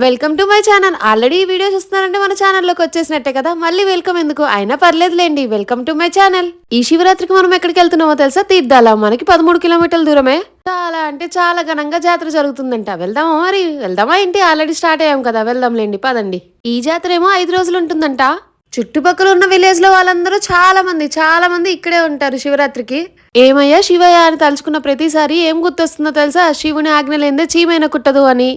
Welcome to my channel. Already ఈ video చూస్తున్నారంటే మన ఛానల్లోకి వచ్చేసినట్టే కదా, మళ్ళీ వెల్కమ్ ఎందుకు అయినా పర్లేదులేండి. Welcome to my channel. ఈ శివరాత్రికి మనం ఎక్కడికి వెళ్తున్నామో తెలుసా? తీర్థాల. మనకి 13 కిలోమీటర్ల దూరమే. చాలా అంటే చాలా ఘనంగా జాతర జరుగుతుందంట. వెళ్దామా మరి? వెళ్దామా ఏంటి? ఆల్రెడీ స్టార్ట్ అయ్యాం కదా, వెళ్దాంలేండి పదండి. ఈ జాతర ఏమో 5 రోజులు ఉంటుందంట. చుట్టుపక్కల ఉన్న విలేజ్ లో వాళ్ళందరూ చాలా మంది ఇక్కడే ఉంటారు శివరాత్రికి. ఏమయ్యా శివయ్య అని తలుచుకున్న ప్రతిసారి ఏం గుర్తొస్తుందో తెలుసా? శివుని ఆజ్ఞ లేదే చీమైన కుట్టదు అని.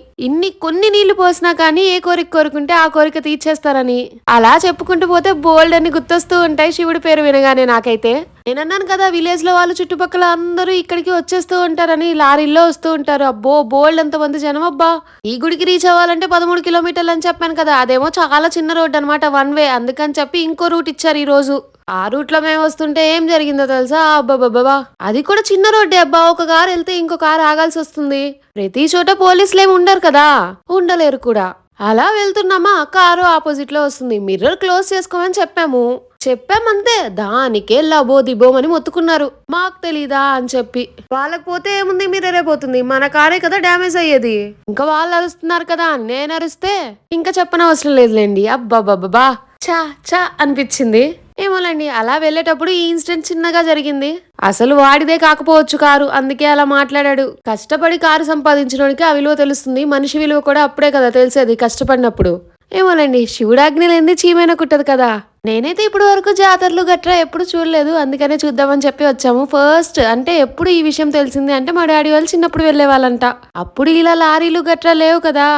కొన్ని నీళ్లు పోసినా కానీ ఏ కోరిక కోరుకుంటే ఆ కోరిక తీర్చేస్తారని. అలా చెప్పుకుంటూ పోతే బోల్డ్ అని గుర్తొస్తూ ఉంటాయి శివుడి పేరు వినగానే. నాకైతే నేనన్నాను కదా, విలేజ్ లో వాళ్ళు చుట్టుపక్కల అందరూ ఇక్కడికి వచ్చేస్తూ ఉంటారని. లారీల్లో వస్తూ ఉంటారు. అబ్బో బోల్డ్ అంత మంది జనం. అబ్బా, ఈ గుడికి రీచ్ అవ్వాలంటే 13 కిలోమీటర్లు అని చెప్పాను కదా, అదేమో చాలా చిన్న రోడ్ అనమాట, వన్ వే. అందుకని చెప్పి ఇంకో రూట్ ఇచ్చారు ఈ రోజు. ఆ రూట్ లో మేము వస్తుంటే ఏం జరిగిందో తెలుసా? అబ్బాబాబా, అది కూడా చిన్న రోడ్డే అబ్బా. ఒక కారు వెళ్తే ఇంకో కారు ఆగాల్సి వస్తుంది. ప్రతి చోట పోలీసులు ఏమి ఉండరు కదా, ఉండలేరు కూడా. అలా వెళ్తున్నామా, కారు ఆపోజిట్ లో వస్తుంది. మిర్రర్ క్లోజ్ చేసుకోమని చెప్పామంతే. దానికే లబో దిబోమని మొత్తుకున్నారు. మాకు తెలీదా అని చెప్పి. వాళ్ళకి పోతే ఏముంది, మిర్రరే పోతుంది, మన కారే కదా డ్యామేజ్ అయ్యేది. ఇంకా వాళ్ళు అరుస్తున్నారు కదా, నేను అరిస్తే ఇంకా చెప్పనవసరం లేదులేండి. అబ్బాబాబా, చా చా అనిపించింది. ఏమోలేండి, అలా వెళ్ళేటప్పుడు ఈ ఇన్సిడెంట్ చిన్నగా జరిగింది. అసలు వాడిదే కాకపోవచ్చు కారు, అందుకే అలా మాట్లాడాడు. కష్టపడి కారు సంపాదించడానికి ఆ విలువ తెలుస్తుంది. మనిషి విలువ కూడా అప్పుడే కదా తెలిసేది, కష్టపడినప్పుడు. ఏమోలేండి, శివుడాజ్ఞ లేనిది చీమైన కుట్టదు కదా. నేనైతే ఇప్పుడు వరకు జాతరలు గట్రా ఎప్పుడు చూడలేదు, అందుకనే చూద్దామని చెప్పి వచ్చాము. ఫస్ట్ అంటే ఎప్పుడు ఈ విషయం తెలిసింది అంటే మా డాడీ వాళ్ళు చిన్నప్పుడు వెళ్లే వాళ్ళంట. అప్పుడు ఇలా లారీలు గట్రా లేవు కదా.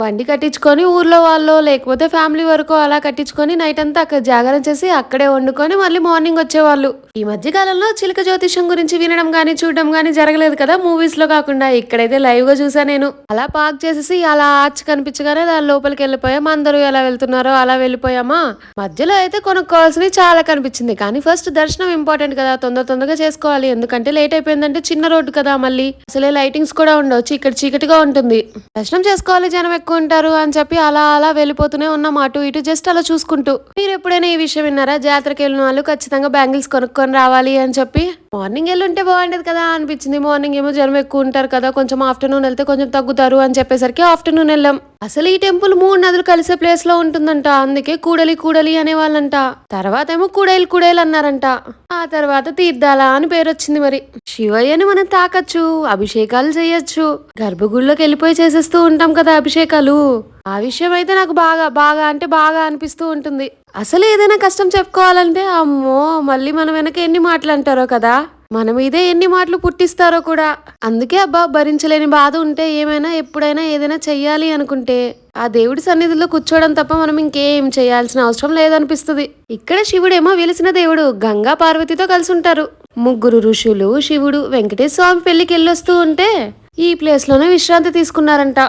బండి కట్టించుకొని ఊర్లో వాళ్ళు లేకపోతే ఫ్యామిలీ వరకు అలా కట్టించుకొని నైట్ అంతా అక్కడ జాగరణ చేసి అక్కడే వండుకొని మళ్ళీ మార్నింగ్ వచ్చేవాళ్ళు. ఈ మధ్య కాలంలో చిలక జ్యోతిషం గురించి వినడం గానీ చూడడం గానీ జరగలేదు కదా, మూవీస్ లో కాకుండా. ఇక్కడైతే లైవ్ గా చూసా నేను. అలా పార్క్ చేసేసి అలా ఆర్చ్ కనిపించగానే దాని లోపలికి వెళ్ళిపోయాం. అందరూ ఎలా వెళ్తున్నారో అలా వెళ్ళిపోయామా. మధ్యలో అయితే కొనుక్కోవాల్సినవి చాలా కనిపించింది. కానీ ఫస్ట్ దర్శనం ఇంపార్టెంట్ కదా, తొందరగా చేసుకోవాలి. ఎందుకంటే లేట్ అయిపోయిందంటే చిన్న రోడ్డు కదా, మళ్ళీ అసలే లైటింగ్స్ కూడా ఉండొచ్చు, ఇక్కడ చీకటిగా ఉంటుంది. దర్శనం చేసుకోవాలి, జనం ఎక్కువ ఉంటారు అని చెప్పి అలా వెళ్ళిపోతూనే ఉన్నాం అటు ఇటు, జస్ట్ అలా చూసుకుంటూ. మీరు ఎప్పుడైనా ఈ విషయం విన్నారా? జాతరకి వెళ్ళిన వాళ్ళు ఖచ్చితంగా బ్యాంగిల్స్ కొనుక్కొని రావాలి అని చెప్పి. మార్నింగ్ వెళ్ళుంటే బాగుండేది కదా అనిపించింది. మార్నింగ్ ఏమో జనం ఎక్కువ ఉంటారు కదా, కొంచెం ఆఫ్టర్నూన్ వెళ్తే కొంచెం తగ్గుతారు అని చెప్పేసరికి ఆఫ్టర్నూన్ వెళ్ళాం. అసలు ఈ టెంపుల్ 3 నదులు కలిసే ప్లేస్ లో ఉంటుందంట, అందుకే కూడలి అనే వాళ్ళంట. తర్వాత ఏమో కుడైల్ అన్నారంట. ఆ తర్వాత తీర్థాల అని పేరు వచ్చింది. మరి శివయ్యని మనం తాకచ్చు, అభిషేకాలు చేయొచ్చు. గర్భగుడిలోకి వెళ్ళిపోయి చేసేస్తూ ఉంటాం కదా అభిషేకాలు. ఆ విషయం అయితే నాకు బాగా అనిపిస్తూ ఉంటుంది. అసలు ఏదైనా కష్టం చెప్పుకోవాలంటే అమ్మో, మళ్ళీ మనం వెనక ఎన్ని మాటలు అంటారో కదా, మన మీదే ఎన్ని మాటలు పుట్టిస్తారో కూడా. అందుకే అబ్బా, భరించలేని బాధ ఉంటే ఏమైనా ఎప్పుడైనా ఏదైనా చెయ్యాలి అనుకుంటే ఆ దేవుడి సన్నిధిలో కూర్చోవడం తప్ప మనం ఇంకేం చేయాల్సిన అవసరం లేదనిపిస్తుంది. ఇక్కడ శివుడేమో వెలిసిన దేవుడు, గంగా పార్వతితో కలిసి ఉంటారు. 3 ఋషులు, శివుడు, వెంకటేశ్వర స్వామి పెళ్లికి వెళ్ళొస్తూ ఉంటే ఈ ప్లేస్ లోనే విశ్రాంతి తీసుకున్నారంట.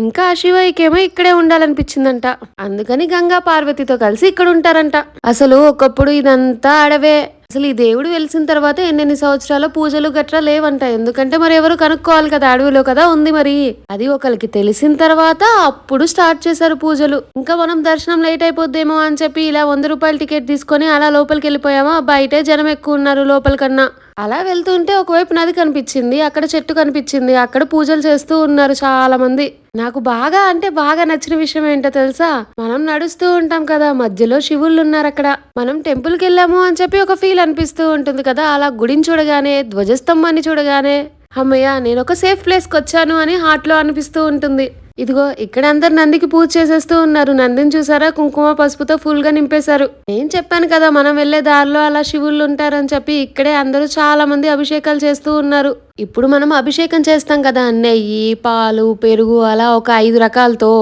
ఇంకా శివయ్యకేమో ఇక్కడే ఉండాలనిపించిందంట. అందుకని గంగా పార్వతితో కలిసి ఇక్కడ ఉంటారంట. అసలు ఒకప్పుడు ఇదంతా అడవే. అసలు ఈ దేవుడు వెలిసిన తర్వాత ఎన్నెన్ని సంవత్సరాల పూజలు గట్రా లేవంట. ఎందుకంటే మరి ఎవరు కనుక్కోవాలి కదా, అడవిలో కదా ఉంది. మరి అది ఒకరికి తెలిసిన తర్వాత అప్పుడు స్టార్ట్ చేశారు పూజలు. ఇంకా మనం దర్శనం లేట్ అయిపోద్దేమో అని చెప్పి ఇలా 100 రూపాయల టికెట్ తీసుకొని అలా లోపలికి వెళ్ళిపోయామా. బయటే జనం ఎక్కువ ఉన్నారు లోపల కన్నా. అలా వెళ్తుంటే ఒకవైపు నది కనిపించింది, అక్కడ చెట్టు కనిపించింది, అక్కడ పూజలు చేస్తూ ఉన్నారు చాలా మంది. నాకు బాగా నచ్చిన విషయం ఏంటో తెలుసా? మనం నడుస్తూ ఉంటాం కదా, మధ్యలో శివుళ్ళు ఉన్నారు అక్కడ. మనం టెంపుల్కి వెళ్ళాము అని చెప్పి ఒక ఫీల్ అనిపిస్తూ ఉంటుంది కదా. అలా గుడిని చూడగానే, ధ్వజస్తంభాన్ని చూడగానే అమ్మయ్య, నేను ఒక సేఫ్ ప్లేస్కి వచ్చాను అని హార్ట్ లో అనిపిస్తూ ఉంటుంది. ఇదిగో ఇక్కడ అందరు నందికి పూజ చేసేస్తూ ఉన్నారు. నందిని చూసారా, కుంకుమ పసుపుతో ఫుల్ గా నింపేశారు. నేను చెప్పాను కదా మనం వెళ్లే దారిలో అలా శివుళ్ళు ఉంటారని చెప్పి. ఇక్కడే అందరూ చాలా మంది అభిషేకాలు చేస్తూ ఉన్నారు. ఇప్పుడు మనం అభిషేకం చేస్తాం కదా, నెయ్యి, పాలు, పెరుగు, అలా ఒక 5 రకాలతో.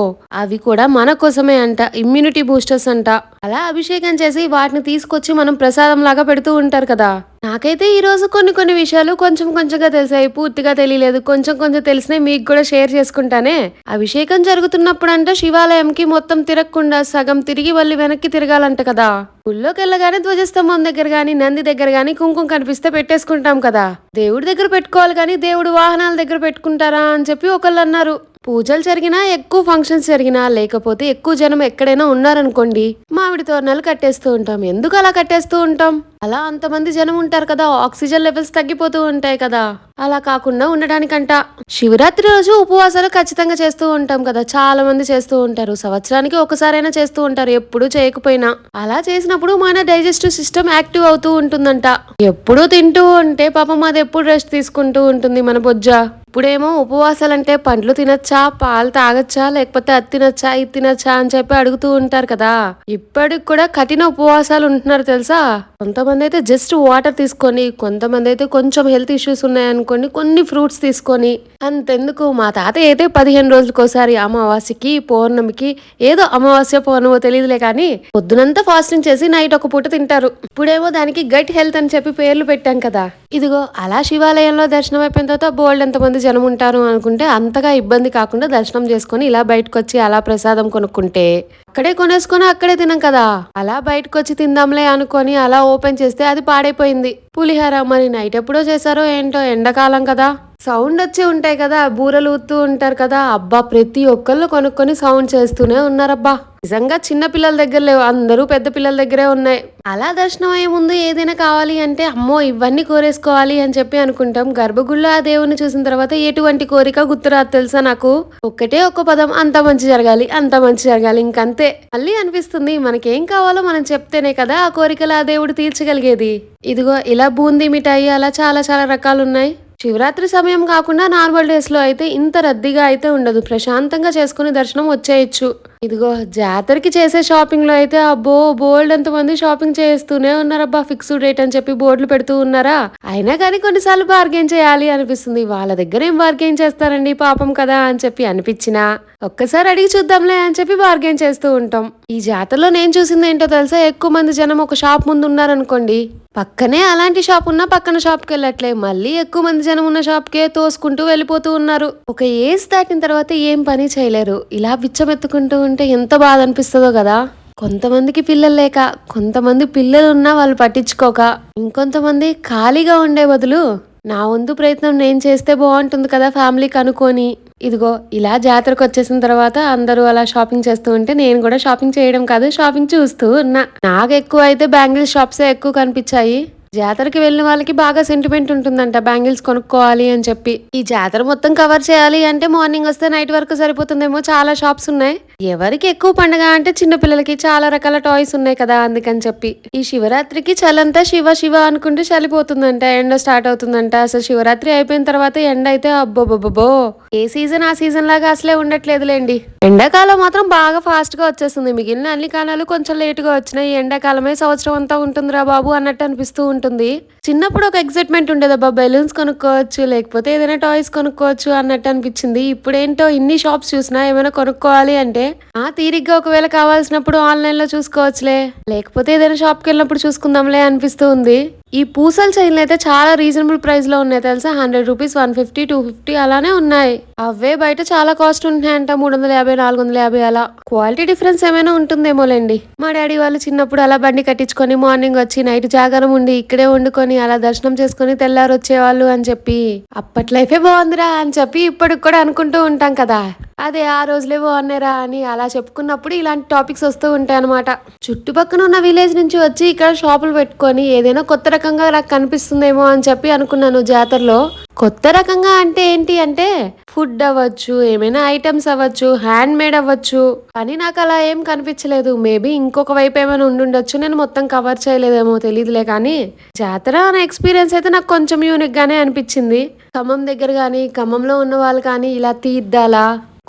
అవి కూడా మన కోసమే అంట, ఇమ్యూనిటీ బూస్టర్స్ అంట. అలా అభిషేకం చేసి వాటిని తీసుకొచ్చి మనం ప్రసాదం లాగా పెడుతూ ఉంటారు కదా. నాకైతే ఈ రోజు కొన్ని విషయాలు కొంచెంగా తెలిసాయి, పూర్తిగా తెలియలేదు. కొంచెం తెలిసినాయి, మీకు కూడా షేర్ చేసుకుంటానే. అభిషేకం జరుగుతున్నప్పుడు అంట శివాలయంకి మొత్తం తిరగకుండా సగం తిరిగి మళ్ళీ వెనక్కి తిరగాలంట కదా. గుళ్ళోకి వెళ్ళగానే ధ్వజస్తంభం దగ్గర గాని, నంది దగ్గర గాని కుంకుమ కనిపిస్తే పెట్టేసుకుంటాం కదా. దేవుడి దగ్గర పెట్టుకోవాలి కానీ దేవుడు వాహనాల దగ్గర పెట్టుకుంటారా అని చెప్పి ఒకళ్ళు అన్నారు. పూజలు జరిగినా, ఎక్కువ ఫంక్షన్స్ జరిగినా, లేకపోతే ఎక్కువ జనం ఎక్కడైనా ఉన్నారనుకోండి, మామిడి తోరణాలు కట్టేస్తూ ఉంటాం. ఎందుకు అలా కట్టేస్తూ ఉంటాం? అలా అంతమంది జనం ఉంటారు కదా, ఆక్సిజన్ లెవెల్స్ తగ్గిపోతూ ఉంటాయి కదా. అలా కాకుండా ఉండడానికంట. శివరాత్రి రోజు ఉపవాసాలు ఖచ్చితంగా చేస్తూ ఉంటాం కదా, చాలా మంది చేస్తూ ఉంటారు. సంవత్సరానికి ఒకసారైనా చేస్తూ ఉంటారు, ఎప్పుడు చేయకపోయినా. అలా చేసినప్పుడు మన డైజెస్టివ్ సిస్టమ్ యాక్టివ్ అవుతూ ఉంటుందంట. ఎప్పుడు తింటూ ఉంటే పాపం అది ఎప్పుడు రెస్ట్ తీసుకుంటూ ఉంటుంది మన బొజ్జ. ఇప్పుడేమో ఉపవాసాలంటే పండ్లు తినచ్చా, పాలు తాగచ్చా, లేకపోతే అది తినచ్చా, ఇది తినచ్చా అని చెప్పి అడుగుతూ ఉంటారు కదా. ఇప్పటికి కూడా కఠిన ఉపవాసాలు ఉంటున్నారు తెలుసా. కొంతమంది అయితే జస్ట్ వాటర్ తీసుకొని, కొంతమంది అయితే కొంచెం హెల్త్ ఇష్యూస్ ఉన్నాయనుకోండి కొన్ని ఫ్రూట్స్ తీసుకొని. అంతెందుకు, మా తాత అయితే 15 రోజులకోసారి అమావాస్యకి, పౌర్ణమికి, ఏదో అమావాస్య పౌర్ణమో తెలియదులే కానీ పొద్దునంతా ఫాస్టింగ్ చేసి నైట్ ఒక పూట తింటారు. ఇప్పుడేమో దానికి గట్ హెల్త్ అని చెప్పి పేర్లు పెట్టాం కదా. ఇదిగో అలా శివాలయంలో దర్శనం అయిపోయిన తర్వాత బోల్డ్ ఎంతమంది జనం ఉంటారు అనుకుంటే అంతగా ఇబ్బంది కాకుండా దర్శనం చేసుకుని ఇలా బయటకు వచ్చి అలా ప్రసాదం కొనుక్కుంటే అక్కడే కొనేసుకొని అక్కడే తినం కదా. అలా బయటకు వచ్చి తిందాంలే అనుకొని అలా ఓపెన్ చేస్తే అది పాడైపోయింది పులిహార. మరి నైట్ ఎప్పుడో చేశారో ఏంటో, ఎండాకాలం కదా, సౌండ్ వచ్చి ఉంటాయి కదా, బూరలు ఊతూ ఉంటారు కదా. అబ్బా, ప్రతి ఒక్కళ్ళు కొనుక్కొని సౌండ్ చేస్తూనే ఉన్నారబ్బా. నిజంగా చిన్న పిల్లల దగ్గర లేవు, అందరూ పెద్ద పిల్లల దగ్గరే ఉన్నాయి. అలా దర్శనం అయ్యే ముందు ఏదైనా కావాలి అంటే అమ్మో ఇవన్నీ కోరేసుకోవాలి అని చెప్పి అనుకుంటాం. గర్భగుడిలో ఆ దేవుని చూసిన తర్వాత ఎటువంటి కోరిక గుర్తురాదు తెలుసా నాకు. ఒక్కటే ఒక్క పదం, అంత మంచి జరగాలి, అంత మంచి జరగాలి, ఇంకంతే. మళ్ళీ అనిపిస్తుంది మనకేం కావాలో మనం చెప్తేనే కదా ఆ కోరికలు ఆ దేవుడు తీర్చగలిగేది. ఇదిగో ఇలా బూందీ మిఠాయి అలా చాలా చాలా రకాలు ఉన్నాయి. శివరాత్రి సమయం కాకుండా నార్మల్ డేస్ లో అయితే ఇంత రద్దీగా అయితే ఉండదు, ప్రశాంతంగా చేసుకుని దర్శనం వచ్చేయచ్చు. ఇదిగో జాతరకి చేసే షాపింగ్ లో అయితే అబ్బో బోల్డ్ ఎంతమంది షాపింగ్ చేస్తూనే ఉన్నారబ్బా. ఫిక్స్డ్ రేట్ అని చెప్పి బోర్డులు పెడుతూ ఉన్నారా. అయినా కానీ కొన్నిసార్లు బార్గెన్ చేయాలి అనిపిస్తుంది. వాళ్ళ దగ్గర ఏం బార్గెన్ చేస్తారండి పాపం కదా అని చెప్పి అనిపించినా ఒక్కసారి అడిగి చూద్దాంలే అని చెప్పి బార్గెన్ చేస్తూ ఉంటాం. ఈ జాతరలో నేను చూసింది ఏంటో తెలుసా, ఎక్కువ మంది జనం ఒక షాప్ ముందు ఉన్నారనుకోండి, పక్కనే అలాంటి షాప్ ఉన్నా పక్కన షాప్కి వెళ్ళట్లే, మళ్ళీ ఎక్కువ మంది జనం ఉన్న షాప్కే తోసుకుంటూ వెళ్ళిపోతూ ఉన్నారు. ఒక ఏజ్ దాటిన తర్వాత ఏం పని చేయలేరు. ఇలా బిచ్చమెత్తుకుంటూ ఉంటే ఎంత బాధ అనిపిస్తుందో కదా. కొంతమందికి పిల్లలు లేక, కొంతమంది పిల్లలు ఉన్నా వాళ్ళు పట్టించుకోక, ఇంకొంతమంది ఖాళీగా ఉండే బదులు నా వంతు ప్రయత్నం నేను చేస్తే బాగుంటుంది కదా ఫ్యామిలీకి అనుకొని, ఇదిగో ఇలా జాతరకు వచ్చేసిన తర్వాత అందరూ అలా షాపింగ్ చేస్తూ ఉంటే నేను కూడా షాపింగ్ చేయడం కాదు, షాపింగ్ చూస్తూ ఉన్నా. నాకు ఎక్కువ అయితే బ్యాంగిల్ షాప్సే ఎక్కువ కనిపించాయి. జాతరకి వెళ్ళిన వాళ్ళకి బాగా సెంటిమెంట్ ఉంటుందంట బ్యాంగిల్స్ కొనుక్కోవాలి అని చెప్పి. ఈ జాతర మొత్తం కవర్ చేయాలి అంటే మార్నింగ్ వస్తే నైట్ వరకు సరిపోతుందేమో, చాలా షాప్స్ ఉన్నాయి. ఎవరికి ఎక్కువ పండుగ అంటే చిన్నపిల్లలకి చాలా రకాల టాయ్స్ ఉన్నాయి కదా, అందుకని చెప్పి. ఈ శివరాత్రికి చలంతా శివ శివ అనుకుంటే చలిపోతుందంట, ఎండ స్టార్ట్ అవుతుందంట. అసలు శివరాత్రి అయిపోయిన తర్వాత ఎండ అయితే అబ్బోబ్బో, ఏ సీజన్ ఆ సీజన్ లాగా అసలే ఉండట్లేదులేండి. ఎండాకాలం మాత్రం బాగా ఫాస్ట్ గా వచ్చేస్తుంది. మిగిలిన అన్ని కాలాలు కొంచెం లేట్ గా వచ్చినాయి, ఎండాకాలమే సంవత్సరం అంతా ఉంటుందిరా బాబు అన్నట్టు అనిపిస్తూ ఉంటుంది. చిన్నప్పుడు ఒక ఎక్సైట్మెంట్ ఉండేదబ్బా, బెలూన్స్ కొనుక్కోవచ్చు, లేకపోతే ఏదైనా టాయ్స్ కొనుక్కోవచ్చు అన్నట్టు అనిపించింది. ఇప్పుడేంటో ఇన్ని షాప్స్ చూసినా ఏమైనా కొనుక్కోవాలి అంటే తీరిగ్గా ఒకవేళ కావాల్సినప్పుడు ఆన్లైన్ లో చూసుకోవచ్చులే, లేకపోతే ఏదైనా షాప్కి వెళ్ళినప్పుడు చూసుకుందాంలే అనిపిస్తూ ఉంది. ఈ పూసల చైన్లు అయితే చాలా రీజనబుల్ ప్రైస్ లో ఉన్నాయి తెలుసా. 100 రూపీస్, 150, 250 అలానే ఉన్నాయి. అవే బయట చాలా కాస్ట్ ఉంటున్నాయంట, 350, 450 అలా. క్వాలిటీ డిఫరెన్స్ ఏమైనా ఉంటుందేమోలేండి. మా డాడీ వాళ్ళు చిన్నప్పుడు అలా బండి కట్టించుకొని మార్నింగ్ వచ్చి నైట్ జాగారం ఉండి ఇక్కడే వండుకొని అలా దర్శనం చేసుకుని తెల్లారు వచ్చేవాళ్ళు అని చెప్పి, అప్పటి లైఫే బాగుందిరా అని చెప్పి ఇప్పటికి కూడా అనుకుంటూ ఉంటాం కదా. అదే ఆ రోజులే బాగున్నారా అని అలా చెప్పుకున్నప్పుడు ఇలాంటి టాపిక్స్ వస్తూ ఉంటాయి అనమాట. చుట్టుపక్కల ఉన్న విలేజ్ నుంచి వచ్చి ఇక్కడ షాపులు పెట్టుకొని ఏదైనా కొత్త రకంగా నాకు కనిపిస్తుందేమో అని చెప్పి అనుకున్నాను జాతరలో. కొత్త రకంగా అంటే ఏంటి అంటే ఫుడ్ అవ్వచ్చు, ఏమైనా ఐటమ్స్ అవ్వచ్చు, హ్యాండ్ మేడ్ అవ్వచ్చు, కానీ నాకు అలా ఏం కనిపించలేదు. మేబీ ఇంకొక వైపు ఏమైనా ఉండుండొచ్చు, నేను మొత్తం కవర్ చేయలేదేమో తెలియదులే. కానీ జాతర అనే ఎక్స్పీరియన్స్ అయితే నాకు కొంచెం యూనిక్ గానే అనిపించింది. ఖమ్మం దగ్గర కానీ ఖమ్మంలో ఉన్న వాళ్ళు కానీ ఇలా తీద్దాల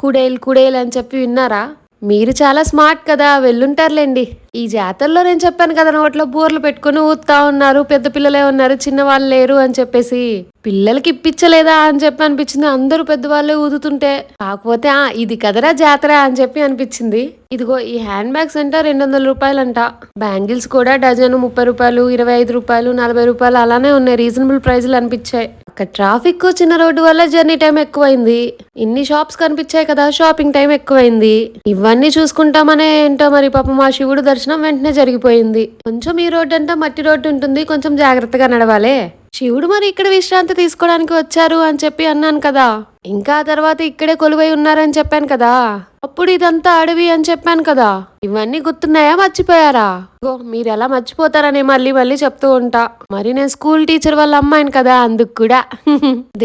కుడేలు అని చెప్పి విన్నారా? మీరు చాలా స్మార్ట్ కదా, వెళ్ళుంటారులేండి. ఈ జాతరలో నేను చెప్పాను కదా నోట్లో బూర్లు పెట్టుకుని ఊతా ఉన్నారు, పెద్ద పిల్లలే ఉన్నారు, చిన్నవాళ్ళు లేరు అని చెప్పేసి. పిల్లలకి ఇప్పించలేదా అని చెప్పి అనిపించింది, అందరూ పెద్దవాళ్ళే ఊదుతుంటే. కాకపోతే ఇది కదరా జాతర అని చెప్పి అనిపించింది. ఇదిగో ఈ హ్యాండ్ బ్యాగ్స్ అంట 200 రూపాయలు అంట. బ్యాంగిల్స్ కూడా డజను 30 రూపాయలు, 25 రూపాయలు, 40 రూపాయలు అలానే ఉన్నాయి. రీజనబుల్ ప్రైజ్లు అనిపించాయి. అక్కడ ట్రాఫిక్ చిన్న రోడ్డు వల్ల జర్నీ టైం ఎక్కువైంది. ఇన్ని షాప్స్ కనిపించాయి కదా, షాపింగ్ టైం ఎక్కువైంది. ఇవన్నీ చూసుకుంటామనే ఏంటో మరి పాపం మా శివుడు దర్శనం వెంటనే జరిగిపోయింది. కొంచెం ఈ రోడ్డు అంతా మట్టి రోడ్డు ఉంటుంది, కొంచెం జాగ్రత్తగా నడవాలే. శివుడు మరి ఇక్కడ విశ్రాంతి తీసుకోవడానికి వచ్చారు అని చెప్పి అన్నాను కదా. ఇంకా ఆ తర్వాత ఇక్కడే కొలువై ఉన్నారని చెప్పాను కదా, అప్పుడు ఇదంతా అడవి అని చెప్పాను కదా, ఇవన్నీ గుర్తున్నాయా, మర్చిపోయారా? మీరు ఎలా మర్చిపోతారని మళ్ళీ మళ్ళీ చెప్తూ ఉంటా. మరి నేను స్కూల్ టీచర్ వాళ్ళ అమ్మాయిని కదా, అందుకు కూడా.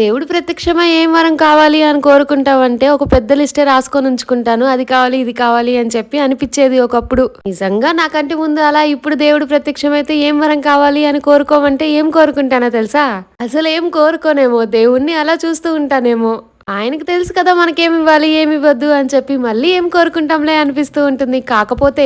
దేవుడు ప్రత్యక్షమై ఏం వరం కావాలి అని కోరుకుంటావంటే ఒక పెద్ద లిస్టే రాసుకొని ఉంచుకుంటాను, అది కావాలి ఇది కావాలి అని చెప్పి అనిపించేది ఒకప్పుడు. నిజంగా నాకంటే ముందు అలా ఇప్పుడు దేవుడు ప్రత్యక్షమైతే ఏం వరం కావాలి అని కోరుకోమంటే ఏం కోరుకుంటానో తెలుసా? అసలు ఏం కోరుకోనేమో, దేవుణ్ణి అలా చూస్తూ ఉంటానేమో. ఆయనకు తెలుసు కదా మనకేమి ఇవ్వాలి ఏమి ఇవ్వద్దు అని చెప్పి మళ్ళీ ఏం కోరుకుంటాంలే అనిపిస్తూ ఉంటుంది. కాకపోతే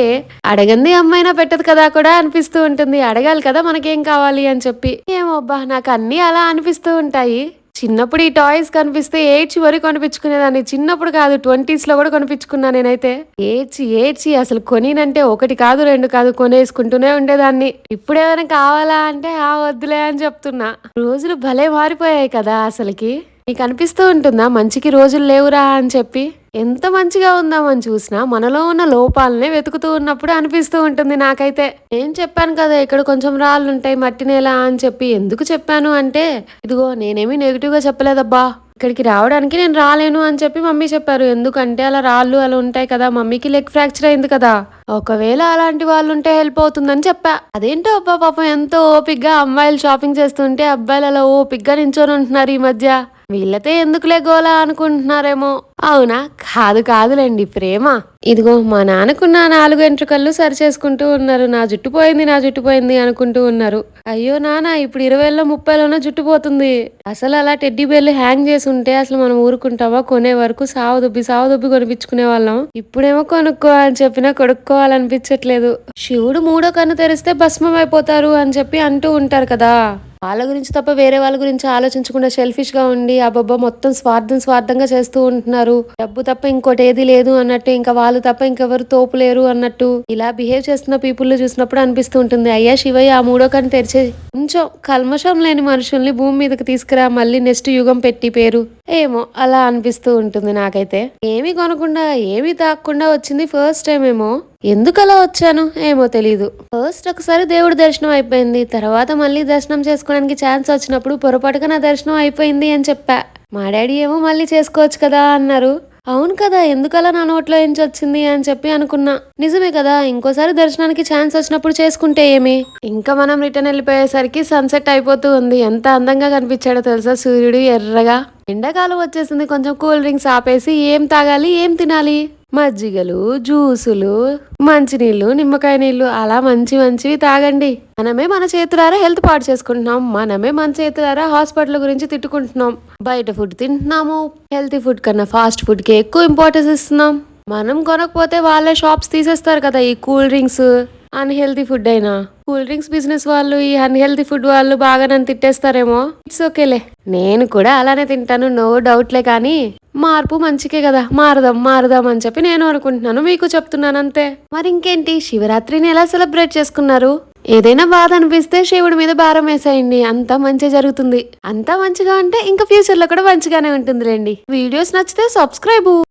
అడగంది అమ్మాయినా పెట్టదు కదా కూడా అనిపిస్తూ ఉంటుంది. అడగాలి కదా మనకేం కావాలి అని చెప్పి. ఏమోబ్బా, నాకు అన్నీ అలా అనిపిస్తూ ఉంటాయి. చిన్నప్పుడు ఈ టాయ్స్ కనిపిస్తే ఏడ్చి వరకు కొనిపించుకునేదాన్ని. చిన్నప్పుడు కాదు, 20s లో కూడా కొనిపించుకున్నా నేనైతే. ఏడ్చి ఏడ్చి అసలు కొనినంటే ఒకటి కాదు రెండు కాదు కొనేసుకుంటూనే ఉండేదాన్ని. ఇప్పుడు ఏమైనా కావాలా అంటే ఆ వద్దులే అని చెప్తున్నా. రోజులు భలే మారిపోయాయి కదా అసలుకి. నీకు అనిపిస్తూ ఉంటుందా మంచికి రోజులు లేవురా అని చెప్పి? ఎంత మంచిగా ఉందామని చూసినా మనలో ఉన్న లోపాలనే వెతుకుతూ ఉన్నప్పుడు అనిపిస్తూ ఉంటుంది నాకైతే. నేను చెప్పాను కదా ఇక్కడ కొంచెం రాళ్ళు ఉంటాయి, మట్టి నేల అని చెప్పి. ఎందుకు చెప్పాను అంటే, ఇదిగో నేనేమి నెగిటివ్ గా చెప్పలేదబ్బా, ఇక్కడికి రావడానికి నేను రాలేను అని చెప్పి మమ్మీ చెప్పారు. ఎందుకంటే అలా రాళ్ళు అలా ఉంటాయి కదా, మమ్మీకి లెగ్ ఫ్రాక్చర్ అయింది కదా, ఒకవేళ అలాంటి వాళ్ళు ఉంటే హెల్ప్ అవుతుందని చెప్పా. అదేంటో అబ్బా, పాపం ఎంతో ఓపిగ్గా అమ్మాయిలు షాపింగ్ చేస్తుంటే అబ్బాయిలు అలా ఓపిగ్గా నించొని ఉంటున్నారు ఈ మధ్య. వీళ్ళతే ఎందుకులే గోలా అనుకుంటున్నారేమో. అవునా? కాదు కాదులేండి, ప్రేమ. ఇదిగో మా నాన్నకున్న 4 వెంట్రుకలు సరి చేసుకుంటూ ఉన్నారు. నా జుట్టు పోయింది నా జుట్టు పోయింది అనుకుంటూ ఉన్నారు. అయ్యో నాన్న, ఇప్పుడు 20లో 30లోనే జుట్టు పోతుంది. అసలు అలా టెడ్డీ బేర్లు హ్యాంగ్ చేసి ఉంటే అసలు మనం ఊరుకుంటావా? కొనే వరకు సావుదొబ్బి కొనిపించుకునే వాళ్ళం. ఇప్పుడేమో కొనుక్కో అని చెప్పినా కొనుక్కోవాలనిపించట్లేదు. శివుడు 3వ కన్ను తెరిస్తే భస్మం అయిపోతారు అని చెప్పి అంటూ ఉంటారు కదా. వాళ్ళ గురించి తప్ప వేరే వాళ్ళ గురించి ఆలోచించకుండా సెల్ఫిష్ గా ఉండి అబ్బబ్బా మొత్తం స్వార్థంగా చేస్తూ ఉంటున్నారు. డబ్బు తప్ప ఇంకోటి ఏది లేదు అన్నట్టు, ఇంకా వాళ్ళు తప్ప ఇంకెవరు తోపు లేరు అన్నట్టు ఇలా బిహేవ్ చేస్తున్న పీపుల్ చూసినప్పుడు అనిపిస్తూ ఉంటుంది, అయ్యా శివయ్య ఆ 3వ కన్ను తెరిచే కొంచెం కల్మషం లేని మనుషుల్ని భూమి మీదకి తీసుకురా, మళ్ళీ నెక్స్ట్ యుగం పెట్టి పేరు. ఏమో అలా అనిపిస్తూ ఉంటుంది నాకైతే. ఏమీ కొనకుండా ఏమీ తాకుండా వచ్చింది ఫస్ట్ టైం ఏమో. ఎందుకు అలా వచ్చాను ఏమో తెలీదు. ఫస్ట్ ఒకసారి దేవుడి దర్శనం అయిపోయింది, తర్వాత మళ్ళీ దర్శనం చేసుకోవడానికి ఛాన్స్ వచ్చినప్పుడు పొరపాటుగా నా దర్శనం అయిపోయింది అని చెప్పా. మా డాడీ ఏమో మళ్ళీ చేసుకోవచ్చు కదా అన్నారు. అవును కదా, ఎందుకలా నా నోట్లో నుంచి వచ్చింది అని చెప్పి అనుకున్నా. నిజమే కదా, ఇంకోసారి దర్శనానికి ఛాన్స్ వచ్చినప్పుడు చేసుకుంటే ఏమి. ఇంకా మనం రిటర్న్ వెళ్ళిపోయేసరికి సన్సెట్ అయిపోతూ ఉంది. ఎంత అందంగా కనిపించాడో తెలుసా సూర్యుడు ఎర్రగా. ఎండాకాలం వచ్చేసింది, కొంచెం కూల్ డ్రింక్స్ ఆపేసి ఏం తాగాలి ఏం తినాలి, మజ్జిగలు జ్యూసులు మంచినీళ్ళు నిమ్మకాయ నీళ్లు అలా మంచివి తాగండి. మనమే మన చేతులారా హెల్త్ పాడు చేసుకుంటున్నాం, మనమే మన చేతులారా హాస్పిటల్ గురించి తిట్టుకుంటున్నాం. బయట ఫుడ్ తింటున్నాము, హెల్తీ ఫుడ్ కన్నా ఫాస్ట్ ఫుడ్ కి ఎక్కువ ఇంపార్టెన్స్ ఇస్తున్నాం. మనం కొనకపోతే వాళ్ళే షాప్స్ తీసేస్తారు కదా ఈ కూల్ డ్రింక్స్. అన్హెల్తీ ఫుడ్ అయినా కూల్ డ్రింక్స్ బిజినెస్ వాళ్ళు ఈ అన్హెల్తీ ఫుడ్ వాళ్ళు బాగా నన్ను తిట్టేస్తారేమో. ఇట్స్ ఓకేలే, నేను కూడా అలానే తింటాను, నో డౌట్లే. కానీ మార్పు మంచికే కదా, మారుదాం అని చెప్పి నేను అనుకుంటున్నాను, మీకు చెప్తున్నాను అంతే. మరి ఇంకేంటి, శివరాత్రిని ఎలా సెలబ్రేట్ చేసుకున్నారు? ఏదైనా బాధ అనిపిస్తే శివుడి మీద భారం వేసేయండి, అంతా మంచి జరుగుతుంది. అంతా మంచిగా అంటే ఇంకా ఫ్యూచర్ లో కూడా మంచిగానే ఉంటుందిలేండి. వీడియోస్ నచ్చితే సబ్స్క్రైబ్.